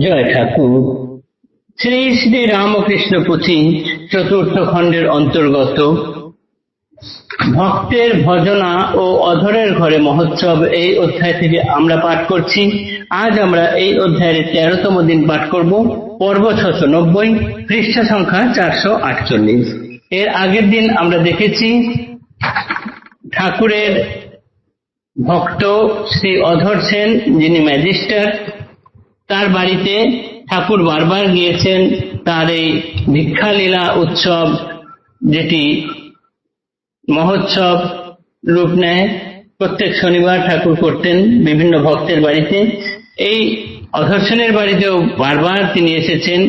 জয় ঠাকুর। শ্রী শ্রী রামকৃষ্ণ পুঁথি চতুর্থ খণ্ডের অন্তর্গত ভক্তের ভজনা ও অধরের ঘরে মহোৎসব এই অধ্যায় থেকে আমরা পাঠ করছি। আজ আমরা এই অধ্যায়ের 13তম দিন পাঠ করব, পর্ব 690, পৃষ্ঠ সংখ্যা 448। এর আগের দিন আমরা দেখেছি ঠাকুরের ভক্ত শ্রী অধর সেন, যিনি ম্যাজিস্টার, তার বাড়িতে ঠাকুর বারবার গিয়েছেন। তার এই ভিক্ষা লীলা উৎসব, যেটি মহোৎসব রূপ নেয়, প্রত্যেক শনিবার ঠাকুর করতেন বিভিন্ন ভক্তের বাড়িতে। এই অধর সেনের বাড়িতেও বারবার তিনি এসেছেন।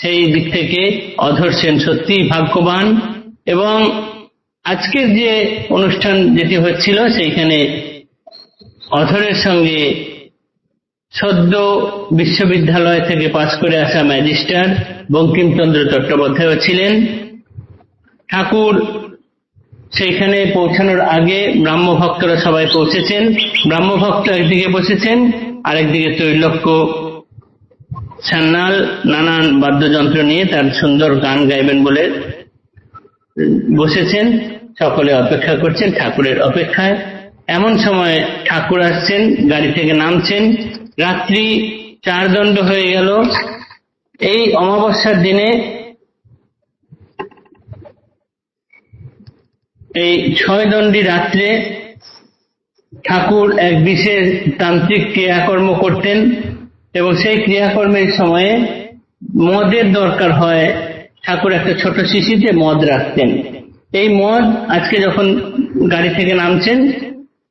সেই দিক থেকে অধর সেন সত্যি ভাগ্যবান। এবং আজকের যে অনুষ্ঠান যেটি হচ্ছিল, সেইখানে অধরের সঙ্গে সদ্য বিশ্ববিদ্যালয় থেকে পাশ করে আসা ম্যাজিস্টার বঙ্কিমচন্দ্র চট্টোপাধ্যায় ছিলেন। ঠাকুর সেইখানে পৌঁছানোর আগে ব্রাহ্মভক্তরা সবাই পৌঁছেছেন। ব্রাহ্মভক্ত একদিকে বসেছেন, আরেকদিকে ত্রৈলোক্য সান্যাল নানান বাদ্যযন্ত্র নিয়ে তার সুন্দর গান গাইবেন বলে বসেছেন। সকলে অপেক্ষা করছেন ঠাকুরের অপেক্ষায়। এমন সময় ঠাকুর আসছেন, গাড়ি থেকে নামছেন। রাত্রি 4 দণ্ড হয়ে গেল। এই অমাবস্যার দিনে, এই 6 দণ্ডী রাত্রে ঠাকুর এক বিশেষ তান্ত্রিক ক্রিয়াকর্ম করতেন এবং সেই ক্রিয়াকর্মের সময়ে মদের দরকার হয়। ঠাকুর একটা ছোট শিশিতে মদ রাখতেন। এই মদ আজকে যখন গাড়ি থেকে নামছেন,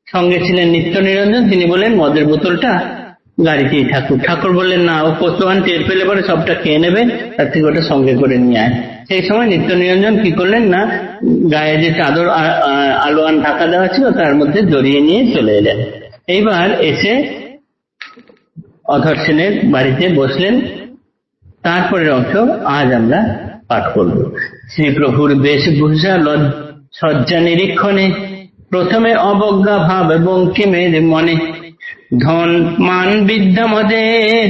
সঙ্গে ছিলেন নিত্য নিরঞ্জন। তিনি বলেন, মদের বোতলটা গাড়িতেই থাকুক। ঠাকুর বললেন, না, ও কোতোয়ান টের পেলে পরে সবটা খেয়ে নেবে, তার থেকে ওটা সঙ্গে করে নিয়ে আয়। সেই সময় নিত্য নিরঞ্জন কি করলেন, না, গায়ে যে চাদর আলোয়ান ঢাকা দেওয়া ছিল তার মধ্যে জড়িয়ে নিয়ে চলে এলেন। এইবার এসে অধর সেনের বাড়িতে বসলেন। তারপরের অংশ আজ আমরা পাঠ করব। শ্রী প্রভুর বেশভূষা সজ্জা নিরীক্ষণে প্রথমে অবজ্ঞা ভাব বঙ্কিমের মনে, ধন মান বিদ্যা মদে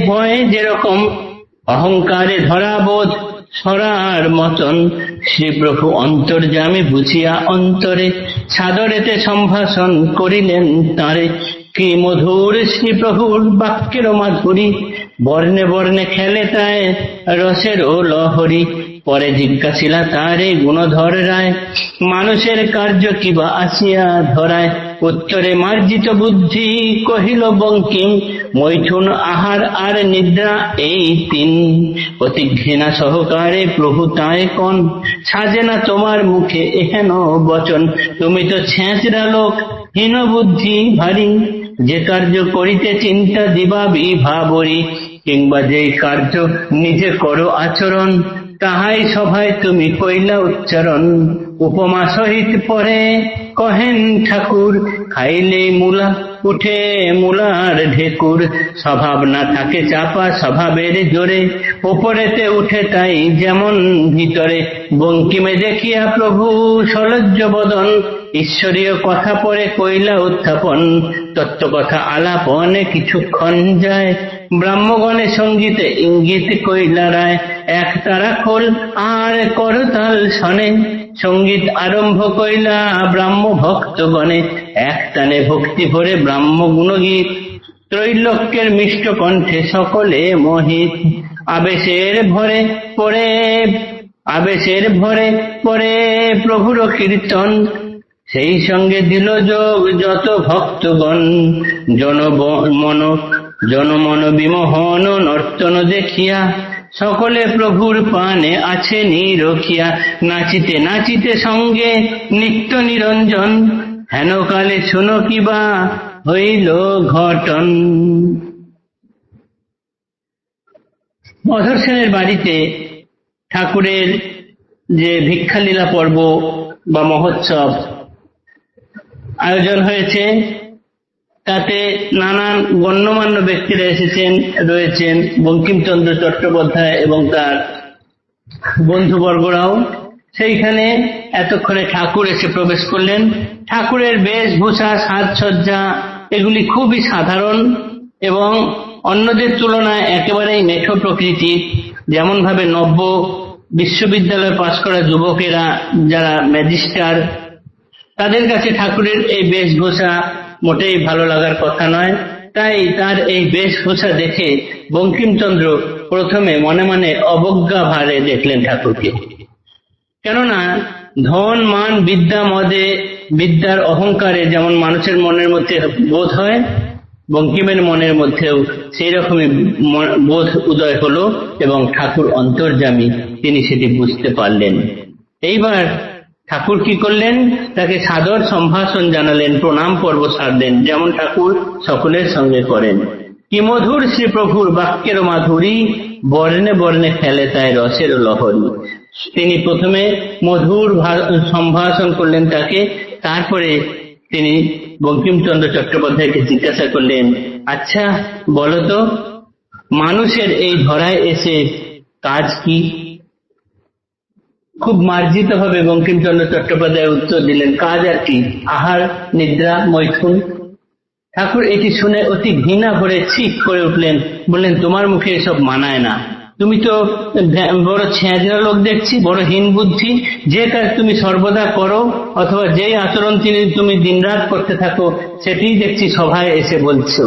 হয় যেরকম, অহংকারে ধরা বোধ সরার মতন, শ্রীপ্রভু অন্তর্যামী বুঝিয়া অন্তরে সাদরেতে সম্ভাষণ করিলেন তারে। কি মধুর শ্রীপ্রভুর বাক্যের মাধুরী, বর্ণে বর্ণে খেলে তাই রসের ও লহরী। পরে জিজ্ঞাসিলা তারে গুণধর রায়, মানুষের কার্য কিবা আসিয়া ধরায়। উত্তরে মার্জিত বুদ্ধি কহিল বঙ্কিম, মৈথুন আহার আর নিদ্রা এই 3। অতি ঘৃণা সহকারে প্রভু তাই কন, সাজে না তোমার মুখে এহেন বচন। তুমি তো ছেঁচড়া লোক, হীন বুদ্ধি ভারী, যে কার্য করিতে চিন্তা দিবা বিভাবরী। কিংবা যেই কার্য নিজে করো আচরণ, তাহাই সভায় তুমি কইলা উচ্চারণ। উপমা সহিত পরে কহেন ঠাকুর, খাইলে মূলা উঠে মূলার ঢেকুর। স্বভাব না থাকে চাপা স্বভাবের জোরে, উপরেতে উঠে তাই যেমন ভিতরে। বঙ্কিমে দেখিয়া প্রভু সলজ্জ বদন, ঈশ্বরীয় কথা পরে কইলা উত্থাপন। তত্ত্ব কথা আলাপনে কিছুক্ষণ যায়, ব্রাহ্মগণে সঙ্গীতে ইঙ্গিত কইলা রায়। এক তারা খোল আর করতাল শনে, সঙ্গীত আরম্ভ কইলা ব্রাহ্ম ভক্তগণে। এক টানে ভক্তি ভরে ব্রাহ্ম গুণগীত, ত্রৈলোক্যের মিষ্ট কণ্ঠে সকলে মোহিত। আবেশের ভরে পরে প্রভুর কীর্তন, সেই সঙ্গে দিল যোগ যত ভক্তগণ। জনমন বিমোহন নর্তন দেখিয়া, সকলে প্রভুর পানে আছে নিরখিয়া। নাচিতে নাচিতে সঙ্গে নিত্য নিরঞ্জন, হেন কালে শুনো কিবা হইল ঘটন। অধর সেনের বাড়িতে ঠাকুরের যে ভিক্ষালীলা পর্ব বা মহোৎসব আয়োজন হয়েছে, তাতে নানান গণ্যমান্য ব্যক্তিরা রয়েছেন। বঙ্কিমচন্দ্র চট্টোপাধ্যায় এবং তার বন্ধুবর্গরাও সেইখানে। এতক্ষণে ঠাকুর এসে প্রবেশ করলেন। ঠাকুরের বেশভূষা, সাজসজ্জা এগুলি খুবই সাধারণ এবং অন্যদের তুলনায় একেবারেই মেঠো প্রকৃতির। যেমন ভাবে নব্য বিশ্ববিদ্যালয়ে পাশ করা যুবকেরা যারা ম্যাজিস্টার, তাদের কাছে ঠাকুরের এই বেশভূষা মোটেই ভালো লাগার কথা নয়। তাই তার এই বেশভূষা দেখে বঙ্কিমচন্দ্র প্রথমে মনে মনে অবজ্ঞা ভারে দেখলেন ঠাকুরকে। কেননা ধন মান বিদ্যা মদে বিদ্যার অহংকারে যেমন মানুষের মনের মধ্যে বোধ হয়, বঙ্কিমের মনের মধ্যেও সেই রকমই বোধ উদয় হলো এবং ঠাকুর অন্তর্যামী, তিনি সেটি বুঝতে পারলেন। এইবার ঠাকুর কি করলেন, তাকে সাদর সম্ভাষণ জানালেন, প্রণাম পর্ব সারলেন, যেমন ঠাকুর সকলের সঙ্গে করেন। কি মধুর শ্রী প্রভুর বাক্যের মাধুরী, বর্ণে বর্ণে ফেলে তাই রসের লহরী। তিনি প্রথমে মধুর সম্ভাষণ করলেন তাকে, তারপরে তিনি বঙ্কিমচন্দ্র চট্টোপাধ্যায়কে জিজ্ঞাসা করলেন, আচ্ছা বলতো, মানুষের এই ধরায় এসে কাজ কি? খুব মার্জিত ভাবে বঙ্কিমচন্দ্র চট্টোপাধ্যায় উত্তর দিলেন, কাজ আর কি, আহার নিদ্রা মৈথুন। ঠাকুর এটি শুনে অতি ঘৃণা ভরে চিৎ করে উঠলেন, বললেন, তোমার মুখে এসব মানায় না, তুমি তো বড় ছেঁচড়া লোক দেখছি, বড় হীন বুদ্ধি। যে কাজ তুমি সর্বদা করো অথবা যেই আচরণ তুমি দিনরাত করতে থাকো, সেটিই দেখছি সভায় এসে বলছো।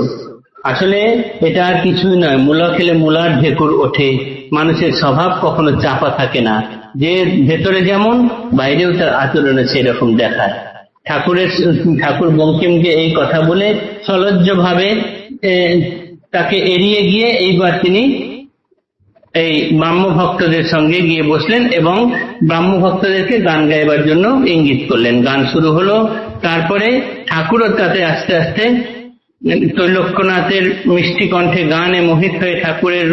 আসলে এটা আর কিছুই নয়, মূলা খেলে মূলার ঢেকুর ওঠে। মানুষের স্বভাব কখনো চাপা থাকে না, যে ভেতরে যেমন বাইরেও তার আচরণে সেই রকম দেখায়। ঠাকুর বঙ্কিমকে এই কথা বলে সলজ্জ ভাবে তাকে এড়িয়ে গিয়ে এইবার তিনি এই ব্রাহ্ম ভক্তদের সঙ্গে গিয়ে বসলেন এবং ব্রাহ্ম ভক্তদেরকে গান গাইবার জন্য ইঙ্গিত করলেন। গান শুরু হলো। তারপরে ঠাকুরও তাতে আস্তে আস্তে ত্রৈলোক্যনাথের মিষ্টি কণ্ঠে গানে মোহিত হয়ে ঠাকুরের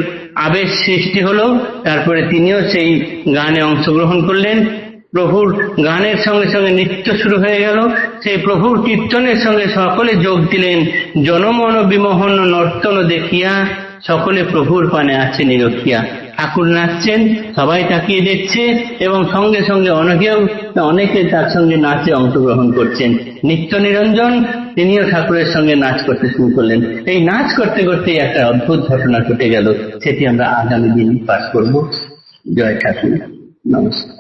আবেশ সৃষ্টি হলো। তারপরে তিনিও সেই গানে অংশগ্রহণ করলেন। প্রভুর গানের সঙ্গে সঙ্গে নৃত্য শুরু হয়ে গেল। সেই প্রভুর কীর্তনের সঙ্গে সকলে যোগ দিলেন। জনমন বিমোহন নর্তন দেখিয়া সকলে প্রভুর পানে আছে নিরখিয়া। ঠাকুর নাচছেন, সবাই তাকিয়ে দেখছে এবং সঙ্গে সঙ্গে অনেকে তার সঙ্গে নাচে অংশগ্রহণ করছেন। নিত্য নিরঞ্জন তিনিও ঠাকুরের সঙ্গে নাচ করতে শুরু করলেন। এই নাচ করতে করতেই একটা অদ্ভুত ঘটনা ঘটে গেল, সেটি আমরা আগামী দিন পাঠ করব। জয় ঠাকুর, নমস্কার।